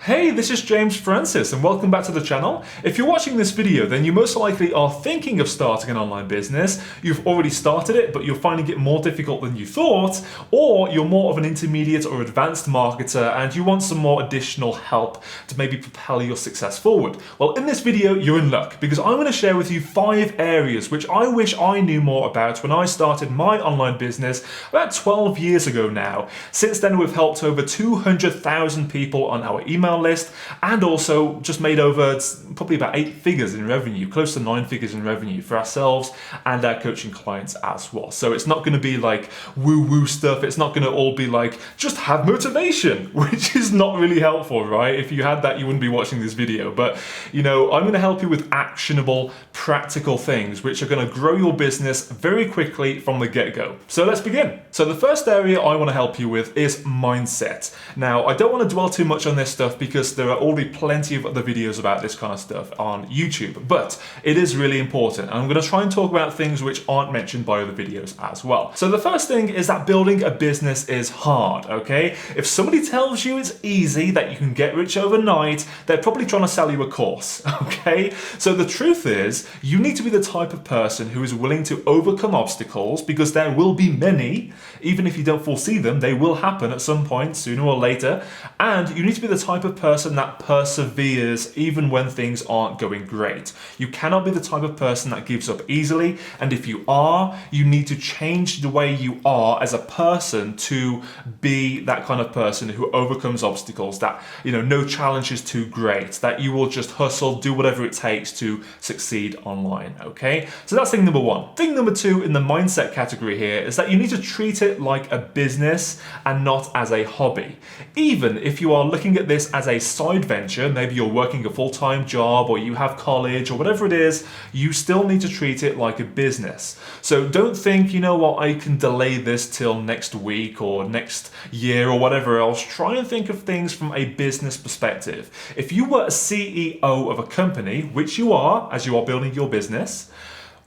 Hey, this is James Francis and welcome back to the channel. If you're watching this video, then you most likely are thinking of starting an online business. You've already started it, but you're finding it more difficult than you thought, or you're more of an intermediate or advanced marketer and you want some more additional help to maybe propel your success forward. Well, in this video, you're in luck because I'm going to share with you 5 areas which I wish I knew more about when I started my online business about 12 years ago now. Since then, we've helped over 200,000 people on our email list and also just made over probably about 8 figures in revenue, close to 9 figures in revenue for ourselves and our coaching clients as well. So it's not going to be like woo-woo stuff. It's not going to all be like just have motivation, which is not really helpful, right? If you had that, you wouldn't be watching this video. But I'm going to help you with actionable, practical things which are going to grow your business very quickly from the get-go. So let's begin. So the first area I want to help you with is mindset. Now, I don't want to dwell too much on this stuff because there are already plenty of other videos about this kind of stuff on YouTube, but it is really important. And I'm going to try and talk about things which aren't mentioned by other videos as well. So the first thing is that building a business is hard, okay? If somebody tells you it's easy, that you can get rich overnight, they're probably trying to sell you a course, okay? So the truth is, you need to be the type of person who is willing to overcome obstacles, because there will be many. Even if you don't foresee them, they will happen at some point, sooner or later. And you need to be the type of person that perseveres even when things aren't going great. You cannot be the type of person that gives up easily, and if you are, you need to change the way you are as a person to be that kind of person who overcomes obstacles, that no challenge is too great, that you will just hustle, do whatever it takes to succeed online, okay? So that's thing number 1. Thing number 2 in the mindset category here is that you need to treat it like a business and not as a hobby. Even if you are looking at this as a side venture, maybe you're working a full-time job or you have college or whatever it is, you still need to treat it like a business. So don't think, I can delay this till next week or next year or whatever else. Try and think of things from a business perspective. If you were a CEO of a company, which you are as you are building your business,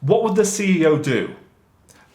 what would the CEO do?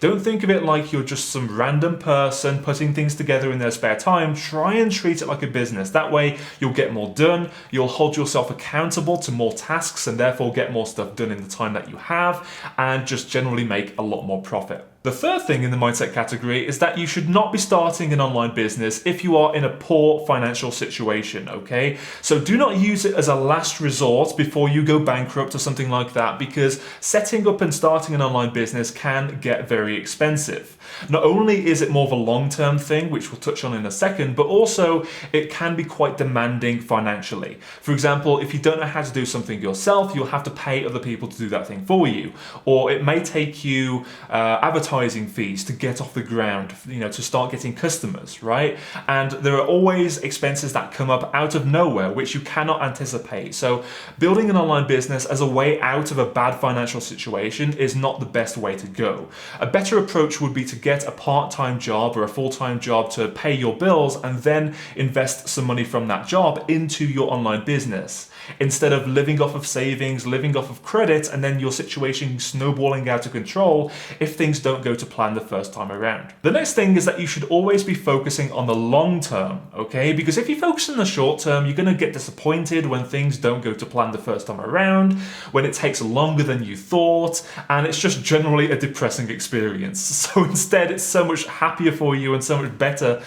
Don't think of it like you're just some random person putting things together in their spare time. Try and treat it like a business. That way you'll get more done, you'll hold yourself accountable to more tasks and therefore get more stuff done in the time that you have and just generally make a lot more profit. The third thing in the mindset category is that you should not be starting an online business if you are in a poor financial situation, okay? So do not use it as a last resort before you go bankrupt or something like that, because setting up and starting an online business can get very expensive. Not only is it more of a long-term thing, which we'll touch on in a second, but also it can be quite demanding financially. For example, if you don't know how to do something yourself, you'll have to pay other people to do that thing for you. Or it may take you advertising fees to get off the ground, to start getting customers, right? And there are always expenses that come up out of nowhere, which you cannot anticipate. So building an online business as a way out of a bad financial situation is not the best way to go. A better approach would be to get a part-time job or a full-time job to pay your bills and then invest some money from that job into your online business, instead of living off of savings, living off of credit, and then your situation snowballing out of control if things don't go to plan the first time around. The next thing is that you should always be focusing on the long term, okay? Because if you focus on the short term, you're going to get disappointed when things don't go to plan the first time around, when it takes longer than you thought, and it's just generally a depressing experience. So instead, it's so much happier for you and so much better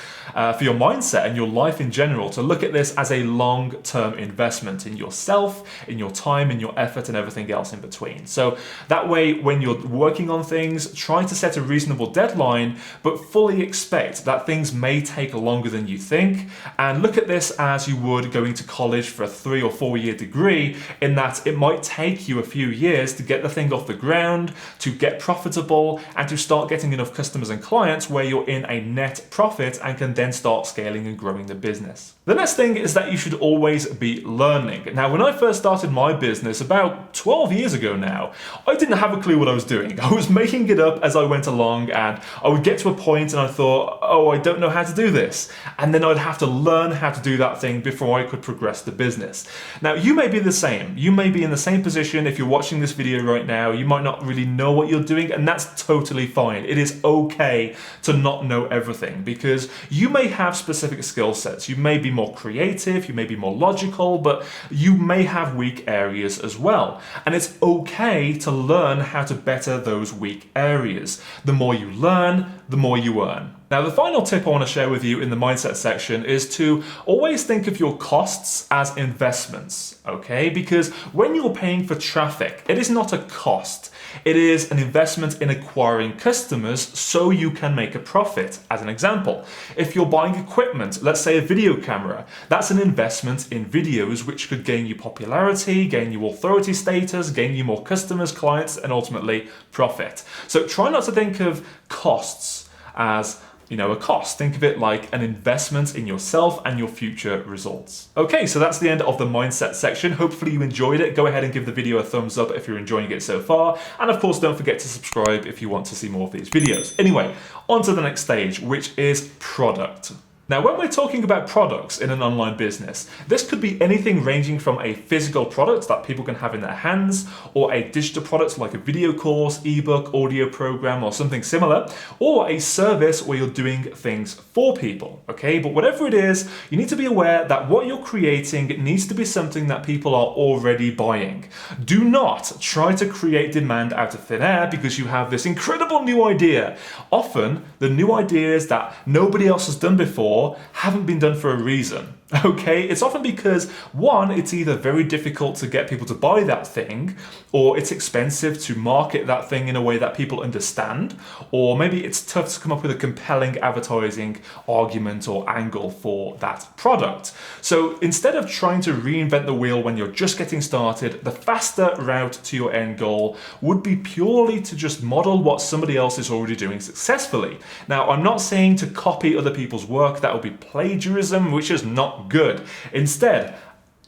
for your mindset and your life in general to look at this as a long-term investment in yourself, in your time, in your effort, and everything else in between. So that way, when you're working on things, try to set a reasonable deadline, but fully expect that things may take longer than you think. And look at this as you would going to college for a 3 or 4 year degree, in that it might take you a few years to get the thing off the ground, to get profitable, and to start getting enough customers and clients where you're in a net profit and can then start scaling and growing the business. The next thing is that you should always be learning. Now, when I first started my business about 12 years ago now, I didn't have a clue what I was doing. I was making it up as I went along, and I would get to a point and I thought, oh, I don't know how to do this. And then I'd have to learn how to do that thing before I could progress the business. Now, you may be the same. You may be in the same position if you're watching this video right now. You might not really know what you're doing, and that's totally fine. It is okay okay to not know everything, because you may have specific skill sets. You may be more creative, you may be more logical, but you may have weak areas as well. And it's okay to learn how to better those weak areas. The more you learn, the more you earn. Now, the final tip I want to share with you in the mindset section is to always think of your costs as investments, okay? Because when you're paying for traffic, it is not a cost. It is an investment in acquiring customers so you can make a profit. As an example, if you're buying equipment, let's say a video camera, that's an investment in videos which could gain you popularity, gain you authority status, gain you more customers, clients, and ultimately profit. So try not to think of costs as a cost. Think of it like an investment in yourself and your future results. Okay, so that's the end of the mindset section. Hopefully you enjoyed it. Go ahead and give the video a thumbs up if you're enjoying it so far. And of course, don't forget to subscribe if you want to see more of these videos. Anyway, on to the next stage, which is product. Now, when we're talking about products in an online business, this could be anything ranging from a physical product that people can have in their hands, or a digital product like a video course, ebook, audio program, or something similar, or a service where you're doing things for people, okay? But whatever it is, you need to be aware that what you're creating needs to be something that people are already buying. Do not try to create demand out of thin air because you have this incredible new idea. Often, the new ideas that nobody else has done before haven't been done for a reason. Okay, it's often because one, it's either very difficult to get people to buy that thing, or it's expensive to market that thing in a way that people understand, or maybe it's tough to come up with a compelling advertising argument or angle for that product. So instead of trying to reinvent the wheel when you're just getting started, the faster route to your end goal would be purely to just model what somebody else is already doing successfully. Now, I'm not saying to copy other people's work. That would be plagiarism, which is not good. Instead,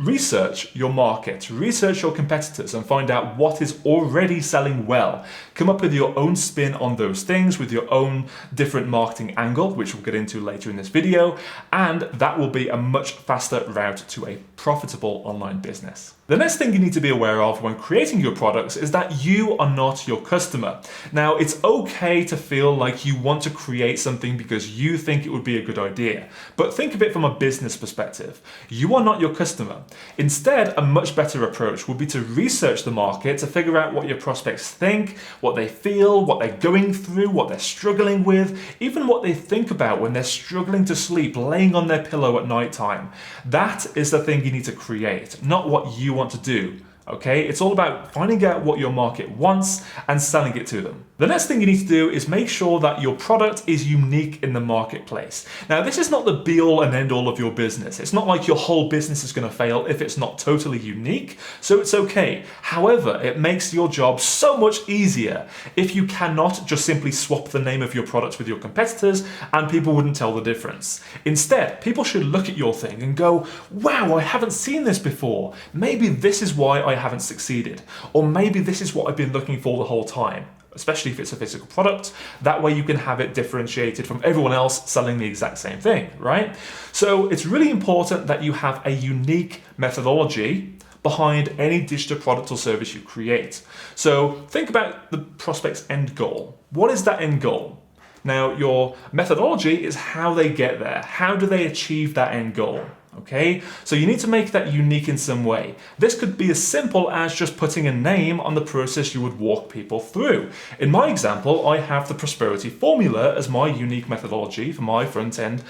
research your market, research your competitors, and find out what is already selling well. Come up with your own spin on those things with your own different marketing angle, which we'll get into later in this video, and that will be a much faster route to a profitable online business. The next thing you need to be aware of when creating your products is that you are not your customer. Now, it's okay to feel like you want to create something because you think it would be a good idea, but think of it from a business perspective. You are not your customer. Instead, a much better approach would be to research the market to figure out what your prospects think, what they feel, what they're going through, what they're struggling with, even what they think about when they're struggling to sleep, laying on their pillow at night time. That is the thing you need to create, not what you want to do. Okay, it's all about finding out what your market wants and selling it to them. The next thing you need to do is make sure that your product is unique in the marketplace. Now, this is not the be all and end all of your business. It's not like your whole business is going to fail if it's not totally unique, so it's okay. However, it makes your job so much easier if you cannot just simply swap the name of your product with your competitors and people wouldn't tell the difference. Instead, people should look at your thing and go, wow, I haven't seen this before. Maybe this is why I haven't succeeded. Or maybe this is what I've been looking for the whole time. Especially if it's a physical product. That way you can have it differentiated from everyone else selling the exact same thing, right? So it's really important that you have a unique methodology behind any digital product or service you create. So think about the prospect's end goal. What is that end goal? Now, your methodology is how they get there. How do they achieve that end goal? Okay, so you need to make that unique in some way. This could be as simple as just putting a name on the process you would walk people through. In my example, I have the prosperity formula as my unique methodology for my front-end,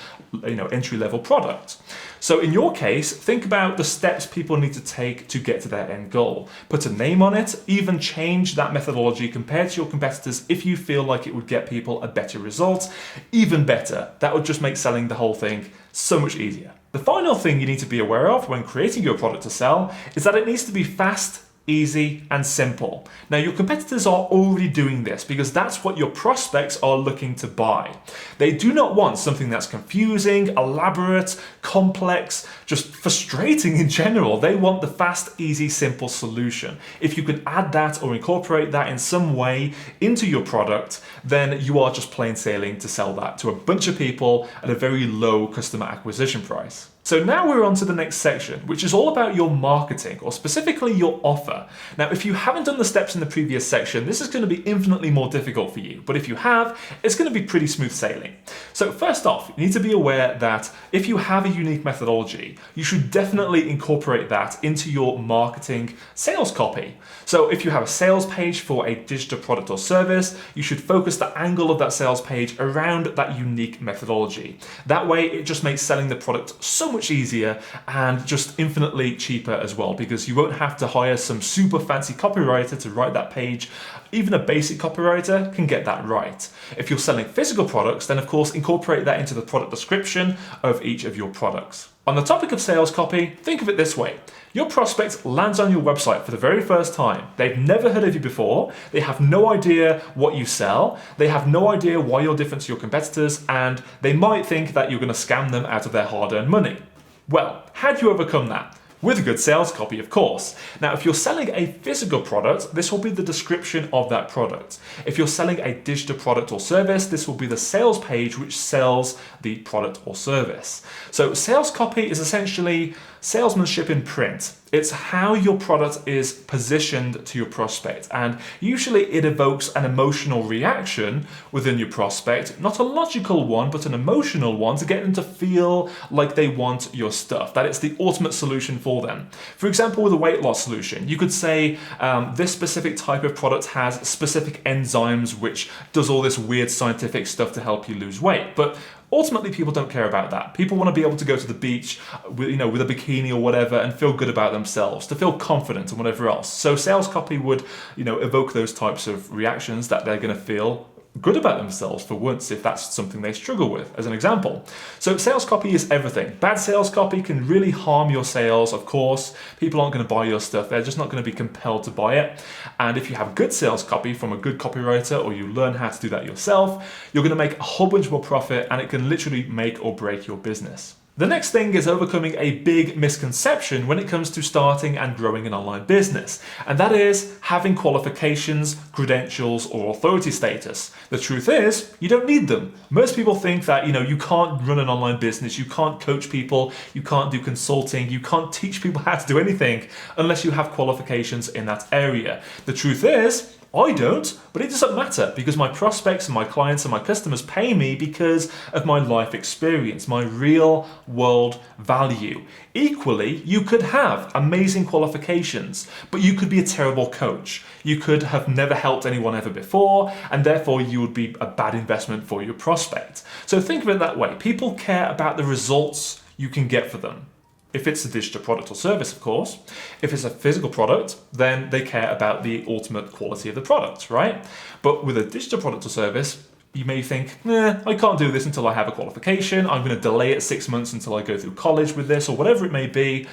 entry-level product. So in your case, think about the steps people need to take to get to their end goal. Put a name on it, even change that methodology compared to your competitors if you feel like it would get people a better result. Even better, that would just make selling the whole thing so much easier. The final thing you need to be aware of when creating your product to sell is that it needs to be fast, easy, and simple. Now, your competitors are already doing this because that's what your prospects are looking to buy. They do not want something that's confusing, elaborate, complex, just frustrating in general. They want the fast, easy, simple solution. If you can add that or incorporate that in some way into your product, then you are just plain sailing to sell that to a bunch of people at a very low customer acquisition price. So now we're on to the next section, which is all about your marketing, or specifically your offer. Now, if you haven't done the steps in the previous section, this is going to be infinitely more difficult for you. But if you have, it's going to be pretty smooth sailing. So first off, you need to be aware that if you have a unique methodology, you should definitely incorporate that into your marketing sales copy. So if you have a sales page for a digital product or service, you should focus the angle of that sales page around that unique methodology. That way, it just makes selling the product so much easier and just infinitely cheaper as well, because you won't have to hire some super fancy copywriter to write that page. Even a basic copywriter can get that right. If you're selling physical products, then of course incorporate that into the product description of each of your products. On the topic of sales copy, think of it this way. Your prospect lands on your website for the very first time. They've never heard of you before. They have no idea what you sell. They have no idea why you're different to your competitors, and they might think that you're going to scam them out of their hard-earned money. Well, how do you overcome that? With a good sales copy, of course. Now, if you're selling a physical product, this will be the description of that product. If you're selling a digital product or service, this will be the sales page which sells the product or service. So sales copy is essentially salesmanship in print. It's how your product is positioned to your prospect, and usually it evokes an emotional reaction within your prospect, not a logical one, but an emotional one to get them to feel like they want your stuff, that it's the ultimate solution for them. For example, with a weight loss solution, you could say this specific type of product has specific enzymes which does all this weird scientific stuff to help you lose weight, but ultimately, people don't care about that. People want to be able to go to the beach with a bikini or whatever and feel good about themselves, to feel confident and whatever else. So sales copy would, evoke those types of reactions that they're going to feel good about themselves for once, if that's something they struggle with, as an example. So sales copy is everything. Bad sales copy can really harm your sales, of course. People aren't going to buy your stuff. They're just not going to be compelled to buy it. And if you have good sales copy from a good copywriter, or you learn how to do that yourself, you're going to make a whole bunch more profit, and it can literally make or break your business. The next thing is overcoming a big misconception when it comes to starting and growing an online business, and that is having qualifications, credentials, or authority status. The truth is, you don't need them. Most people think that, you can't run an online business, you can't coach people, you can't do consulting, you can't teach people how to do anything unless you have qualifications in that area. The truth is, I don't, but it doesn't matter, because my prospects and my clients and my customers pay me because of my life experience, my real world value. Equally, you could have amazing qualifications, but you could be a terrible coach. You could have never helped anyone ever before, and therefore you would be a bad investment for your prospect. So think of it that way. People care about the results you can get for them. If it's a digital product or service, of course. If it's a physical product, then they care about the ultimate quality of the product, right? But with a digital product or service, you may think, I can't do this until I have a qualification. I'm going to delay it 6 months until I go through college with this, or whatever it may be.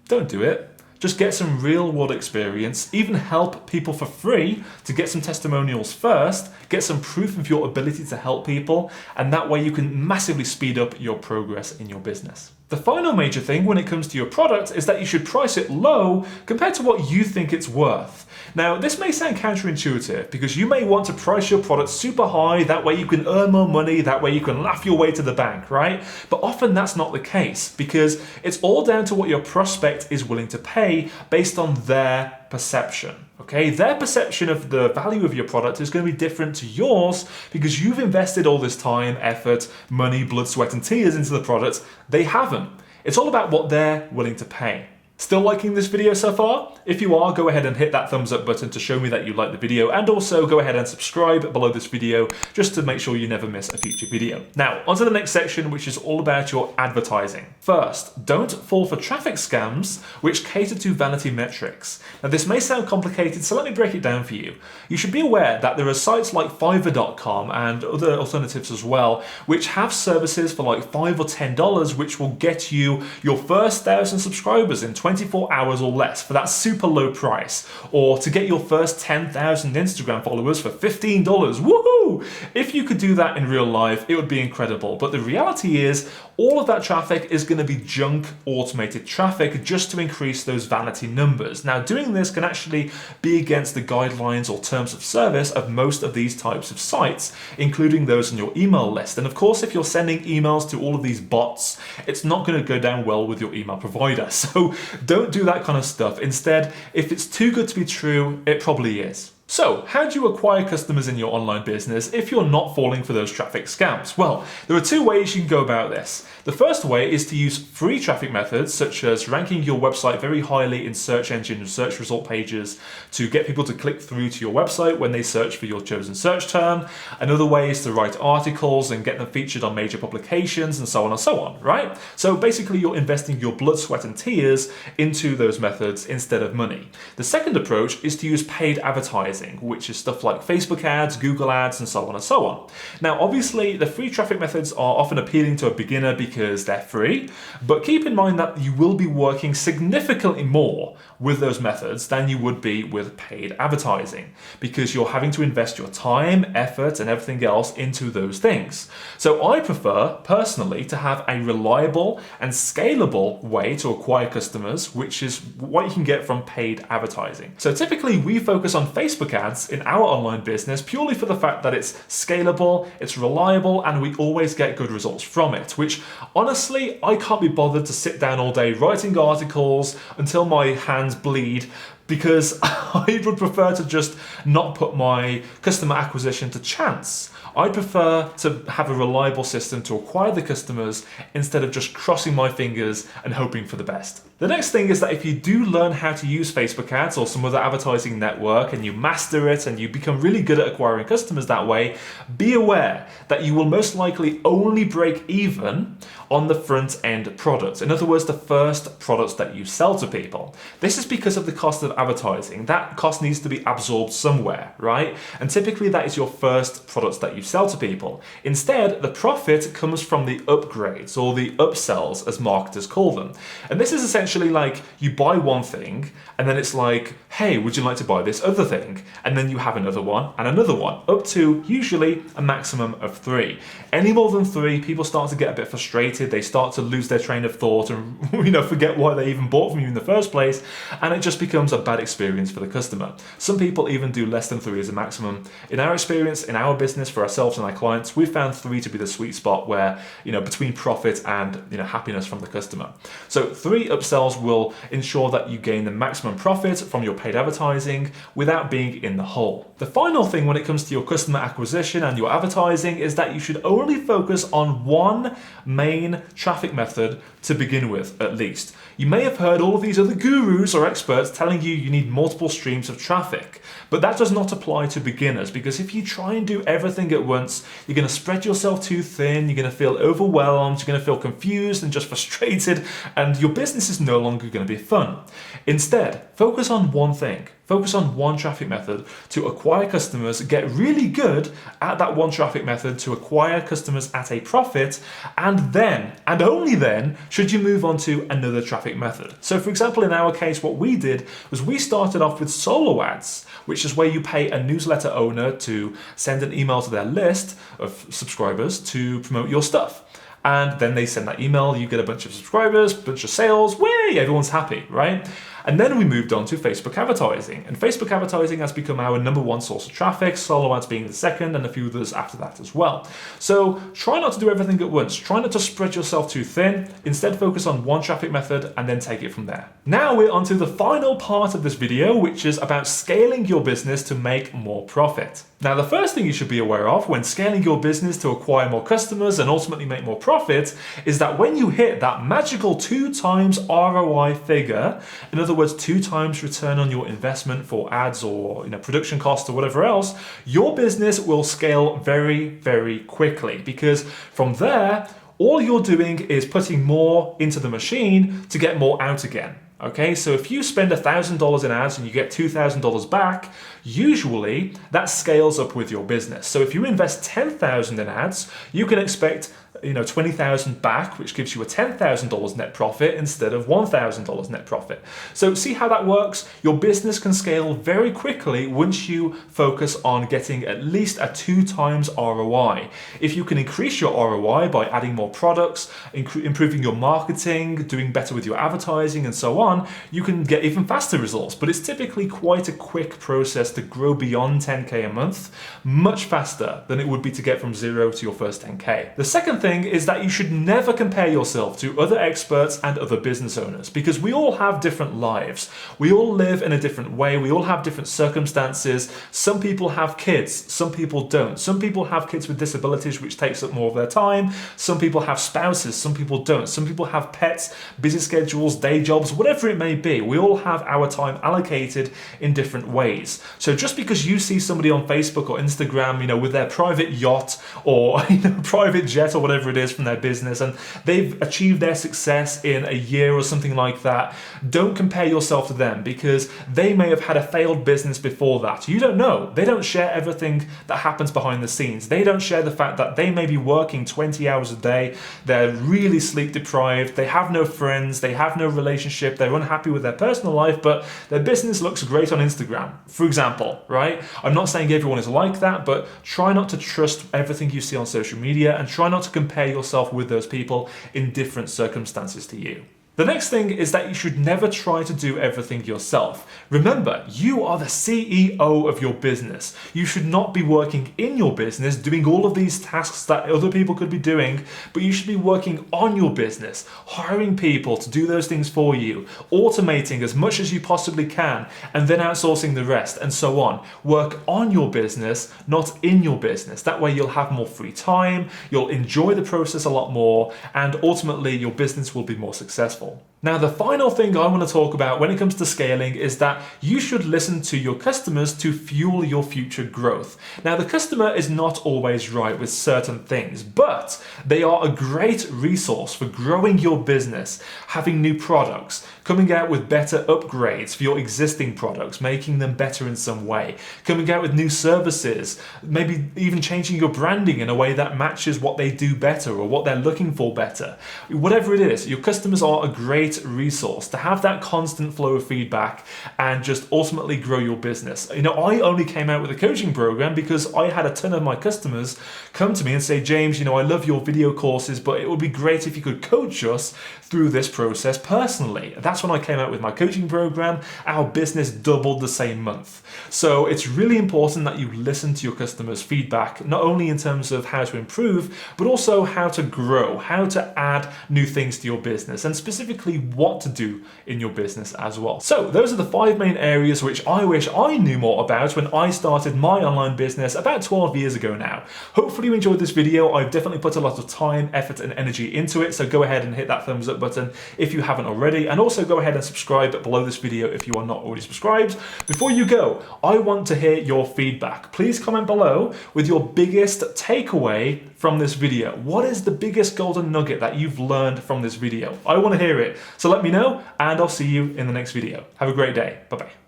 Don't do it. Just get some real world experience, even help people for free to get some testimonials first, get some proof of your ability to help people, and that way you can massively speed up your progress in your business. The final major thing when it comes to your product is that you should price it low compared to what you think it's worth. Now, this may sound counterintuitive because you may want to price your product super high, that way you can earn more money, that way you can laugh your way to the bank, right? But often that's not the case, because it's all down to what your prospect is willing to pay based on their perception. Okay, their perception of the value of your product is going to be different to yours because you've invested all this time, effort, money, blood, sweat, and tears into the product. They haven't. It's all about what they're willing to pay. Still liking this video so far? If you are, go ahead and hit that thumbs up button to show me that you like the video, and also go ahead and subscribe below this video just to make sure you never miss a future video. Now, on to the next section, which is all about your advertising. First, don't fall for traffic scams which cater to vanity metrics. Now, this may sound complicated, so let me break it down for you. You should be aware that there are sites like Fiverr.com and other alternatives as well, which have services for like $5 or $10, which will get you your first 1,000 subscribers in 24 hours or less for that super low price, or to get your first 10,000 Instagram followers for $15. Woohoo! So if you could do that in real life, it would be incredible. But the reality is all of that traffic is going to be junk automated traffic just to increase those vanity numbers. Now, doing this can actually be against the guidelines or terms of service of most of these types of sites, including those on your email list. And of course, if you're sending emails to all of these bots, it's not going to go down well with your email provider. So don't do that kind of stuff. Instead, if it's too good to be true, it probably is. So, how do you acquire customers in your online business if you're not falling for those traffic scams? Well, there are two ways you can go about this. The first way is to use free traffic methods, such as ranking your website very highly in search engine and search result pages to get people to click through to your website when they search for your chosen search term. Another way is to write articles and get them featured on major publications and so on, right? So basically you're investing your blood, sweat and tears into those methods instead of money. The second approach is to use paid advertising, which is stuff like Facebook ads, Google ads, and so on. Now, obviously, the free traffic methods are often appealing to a beginner because they're free, but keep in mind that you will be working significantly more with those methods than you would be with paid advertising, because you're having to invest your time, effort, and everything else into those things. So I prefer, personally, to have a reliable and scalable way to acquire customers, which is what you can get from paid advertising. So typically, we focus on Facebook ads in our online business purely for the fact that it's scalable, it's reliable, and we always get good results from it, which honestly, I can't be bothered to sit down all day writing articles until my hands bleed, because I would prefer to just not put my customer acquisition to chance. I prefer to have a reliable system to acquire the customers instead of just crossing my fingers and hoping for the best. The next thing is that if you do learn how to use Facebook ads or some other advertising network and you master it and you become really good at acquiring customers that way, be aware that you will most likely only break even on the front end product. In other words, the first products that you sell to people. This is because of the cost of advertising. That cost needs to be absorbed somewhere, right? And typically that is your first products that you sell to people. Instead, the profit comes from the upgrades or the upsells, as marketers call them. And this is essentially like you buy one thing and then it's like, hey, would you like to buy this other thing? And then you have another one and another one, up to usually a maximum of 3. Any more than 3, people start to get a bit frustrated. They start to lose their train of thought and forget why they even bought from you in the first place. And it just becomes a bad experience for the customer. Some people even do less than 3 as a maximum. In our experience, in our business, for ourselves and our clients, we've found 3 to be the sweet spot where, between profit and, happiness from the customer. So 3 upsells will ensure that you gain the maximum profit from your paid advertising without being in the hole. The final thing when it comes to your customer acquisition and your advertising is that you should only focus on one main traffic method to begin with, at least. You may have heard all of these other gurus or experts telling you need multiple streams of traffic, but that does not apply to beginners, because if you try and do everything at once, you're going to spread yourself too thin, you're going to feel overwhelmed, you're going to feel confused and just frustrated, and your business is no longer going to be fun. Instead, focus on one thing. Focus on one traffic method to acquire customers, get really good at that one traffic method to acquire customers at a profit, and then, and only then, should you move on to another traffic method. So for example, in our case, what we did was we started off with solo ads, which is where you pay a newsletter owner to send an email to their list of subscribers to promote your stuff. And then they send that email, you get a bunch of subscribers, bunch of sales, way, everyone's happy, right? And then we moved on to Facebook advertising. And Facebook advertising has become our #1 source of traffic, solo ads being the second, and a few others after that as well. So try not to do everything at once. Try not to spread yourself too thin. Instead, focus on one traffic method and then take it from there. Now we're on to the final part of this video, which is about scaling your business to make more profit. Now, the first thing you should be aware of when scaling your business to acquire more customers and ultimately make more profit is that when you hit that magical 2 times ROI figure, in other words, 2 times return on your investment for ads or production costs or whatever else, your business will scale very, very quickly, because from there, all you're doing is putting more into the machine to get more out again. Okay, so if you spend $1,000 in ads and you get $2,000 back, usually that scales up with your business. So if you invest $10,000 in ads, you can expect $20,000 back, which gives you a $10,000 net profit instead of $1,000 net profit. So see how that works? Your business can scale very quickly once you focus on getting at least a 2 times ROI. If you can increase your ROI by adding more products, improving your marketing, doing better with your advertising and so on, you can get even faster results. But it's typically quite a quick process to grow beyond 10K a month, much faster than it would be to get from 0 to your first 10K. The second thing is that you should never compare yourself to other experts and other business owners, because we all have different lives. We all live in a different way. We all have different circumstances. Some people have kids, some people don't. Some people have kids with disabilities, which takes up more of their time. Some people have spouses, some people don't. Some people have pets, busy schedules, day jobs, whatever it may be. We all have our time allocated in different ways. So just because you see somebody on Facebook or Instagram, with their private yacht or private jet or whatever it is from their business, and they've achieved their success in a year or something like that, don't compare yourself to them, because they may have had a failed business before that. You don't know. They don't share everything that happens behind the scenes. They don't share the fact that they may be working 20 hours a day, they're really sleep deprived, they have no friends, they have no relationship, they're unhappy with their personal life, but their business looks great on Instagram, for example, right? I'm not saying everyone is like that, but try not to trust everything you see on social media, and try not to compare yourself with those people in different circumstances to you. The next thing is that you should never try to do everything yourself. Remember, you are the CEO of your business. You should not be working in your business doing all of these tasks that other people could be doing, but you should be working on your business, hiring people to do those things for you, automating as much as you possibly can, and then outsourcing the rest, and so on. Work on your business, not in your business. That way you'll have more free time, you'll enjoy the process a lot more, and ultimately your business will be more successful. Now, the final thing I want to talk about when it comes to scaling is that you should listen to your customers to fuel your future growth. Now, the customer is not always right with certain things, but they are a great resource for growing your business, having new products, coming out with better upgrades for your existing products, making them better in some way, coming out with new services, maybe even changing your branding in a way that matches what they do better or what they're looking for better. Whatever it is, your customers are a great resource to have that constant flow of feedback and just ultimately grow your business. I only came out with a coaching program because I had a ton of my customers come to me and say, James, I love your video courses, but it would be great if you could coach us through this process personally. That's when I came out with my coaching program. Our business doubled the same month. So it's really important that you listen to your customers' feedback, not only in terms of how to improve, but also how to grow, how to add new things to your business, and specifically what to do in your business as well. So those are the 5 main areas which I wish I knew more about when I started my online business about 12 years ago now. Hopefully you enjoyed this video. I've definitely put a lot of time, effort, and energy into it, so go ahead and hit that thumbs up button if you haven't already, and also go ahead and subscribe below this video if you are not already subscribed. Before you go, I want to hear your feedback. Please comment below with your biggest takeaway from this video. What is the biggest golden nugget that you've learned from this video? I want to hear it. So let me know, and I'll see you in the next video. Have a great day. Bye-bye.